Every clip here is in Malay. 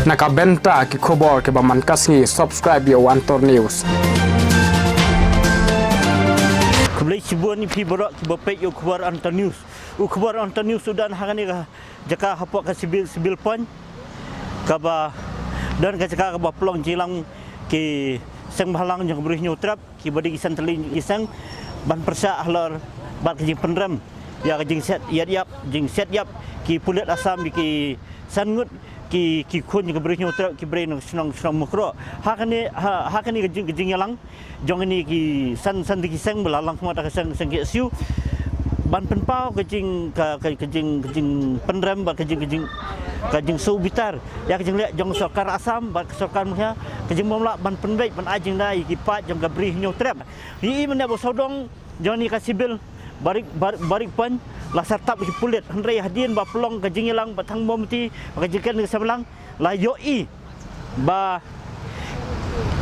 Nakabenta ki khobor ke baman kasngi subscribe yo Antor News. Kebelah cibuan ni pi borak ki bapek yo khabar Antor News. Khabar Antor News sudah hangani ka jaka hapok ka sibil pon kaba dan ka jaka ka plong jilang ki sang bahalang yang beri nyutrap ki badi isan telin isang ban persa ahlor bat ki penrem ya ka jing set yap jing set yap ki pulet asam ki sangut ki kun ke beri nyutrap ki beri senang mukro hakani ka jing yalang jong ini ki san di sang belalang mata ka sang ki siu ban penpau ke jing penrem ba ke jing su bitar ya ke jing lek jong sokar asam ba sokar mah ke jing momla ban penbek ban ajing dai ki pat jong ka beri nyutrap hi men bo sodong jong ni ka sibil barik pan la sartap ki pulet hendrai hadien ba pelong ka jing yalang ba thang momti ka jingkan ke sabelang la yoi ba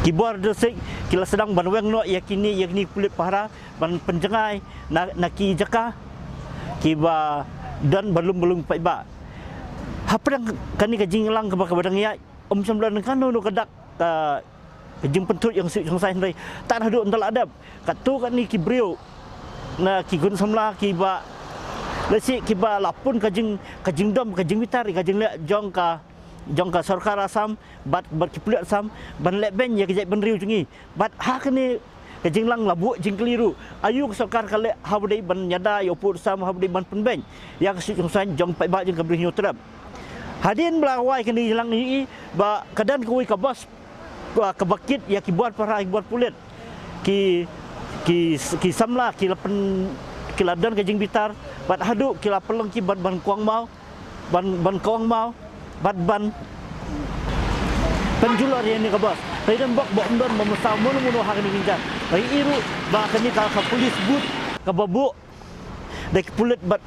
kibor dosik kila sedang ban weng no yakini pulet pahara ban penjengai naki jaka kiba dan belum pai ba haprang kani ka jing yalang ka badang ya sembilan kan no kadak ka jing pentut yang sai hendrai tak ada ndal adab katu kan ni kibriu na ki gun samla ki ba lesi ki ba lapun ka jing dom ka jing bitar ka jing le jong ka sarkar asam bat ki pulet asam ban le ben ya ke ban riu jungi bat ha kene ka jing lang labu jing keliru ayu ka sarkar ka le habdai ban nyada yo pur sam habdai ban penben ya ka si san jong pai ba jing ka beri nyutrap hadin belawai kene lang ni ba kadan kuwi ka bos ka bakit ya ki buat para buat pulet ki samla ki lapen ki ladan ke jing bitar bat hadu ki lapelong ki ban kuang mau ban kuang mau ban penjular yang ni ka bos dan bok ndon memasau mono hak ni ginjan bai iru ba kani ka polis but ka babu dek pulet bat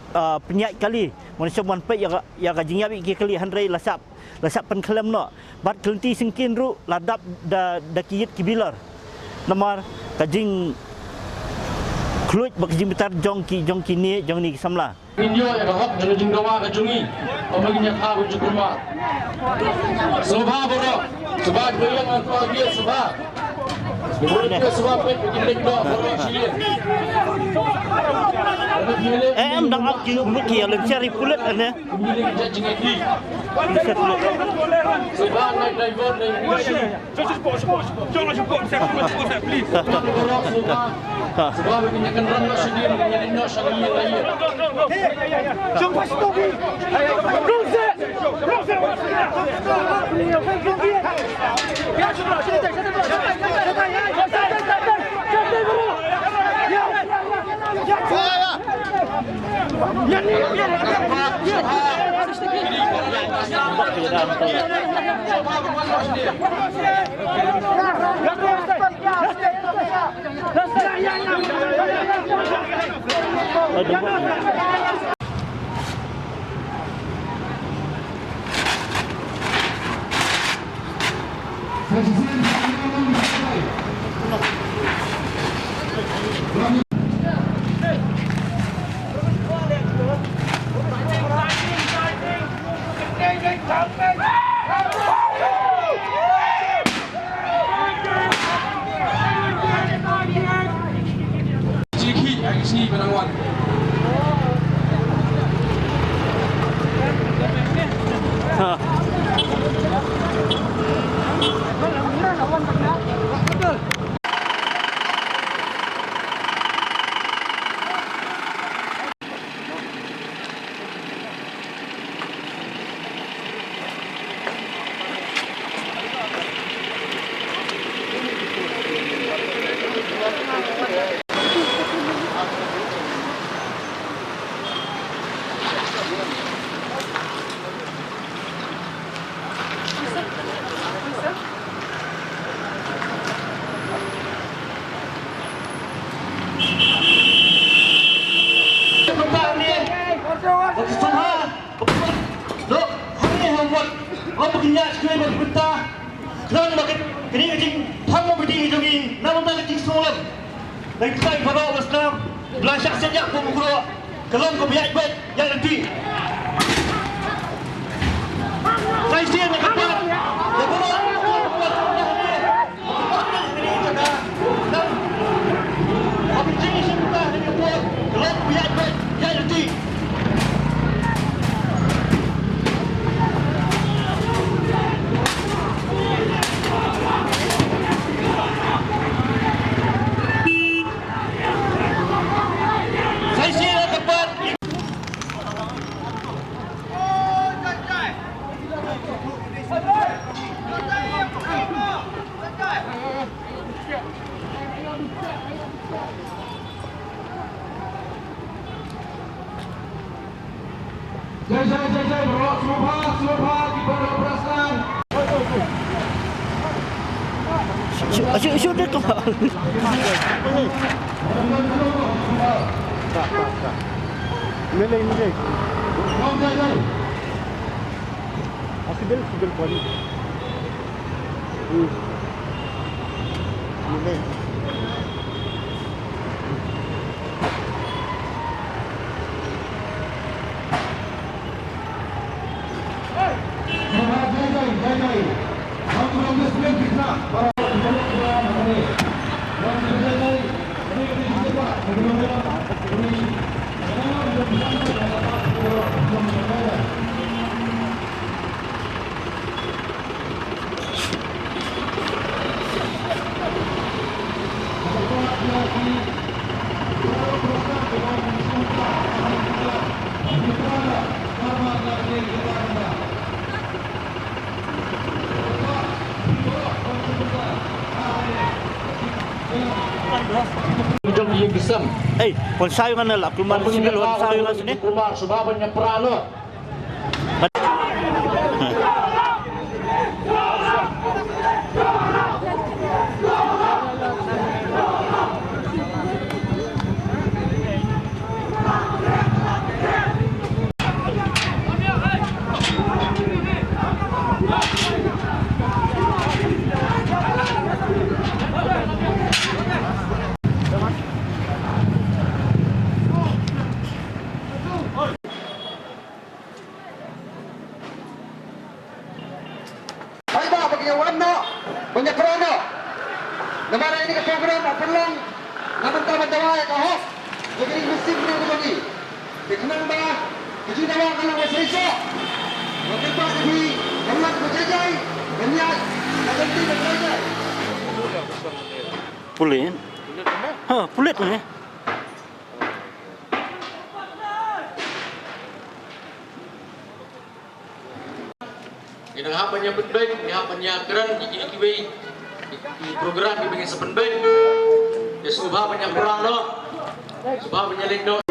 penyai kali manusia man pe ya ka jing yabi ki kali handrai lasap pen kelem no bat kelenti singkin ru ladap da kiyit ki bilar namar ka jing kluit bak jing bitar jong ki ni samla Indio ya hak dari jing dawa ka jungi omaginya ka bu jukuma sobha boro sobha goyang an ko dia sobha boleh dia sobha pe jing do boro chie em dang ak ki ki ya cari pulet ane milik jing di sobha naik driver naik please sobha begini kan ran no sendiri menjadi no sendiri lagi Jom pas topi. Rose. Ya sudah, sini. Jiki yang sini penangwan Apa kerja sekolah berpeta? Kerana makan kini kecing tamu berdiri jogging, namun tak kecing semalam. Dan kita pada Islam belajar sejak pemukul kalau kau biar baik yang nanti. Saya siap nak Jai bawa Subha di Pondok Perasan. Asyik dia tu. Sibil poli. Jai. हम लोग इसमें कितना Jom dia gesem. Pon sayo nga nala, keluar sibil pon sayo nga sini. Keluar Subha banyak peralo. Banyak perano. Namanya ini ke program perlang. Namun tak menjawab ya kau. Jadi musim ini lagi. Dikenal bah. Tujuh nama kalau masih iso. Mungkin pak jadi Allah berjaya. Banyak. Akan tidak berjaya. Pulit. Pulit ni. Yang hapanya baik, yang hapanya keren di program di bagian sepenbaik. Ya Subha banyak perang loh. Subha banyak lindo.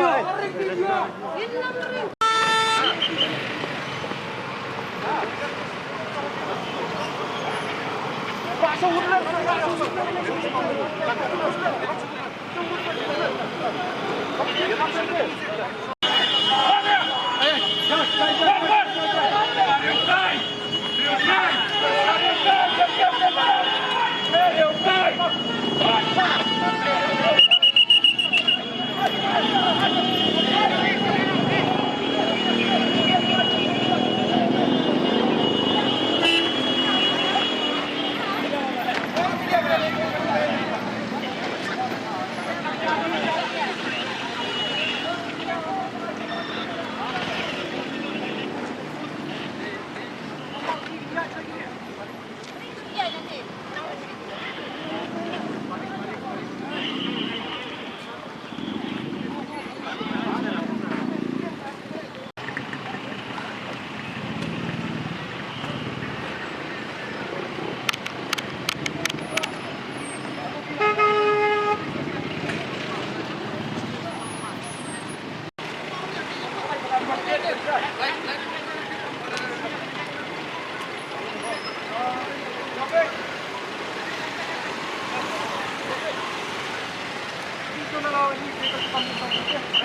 Ito na lang, hindi ko sa pangitang.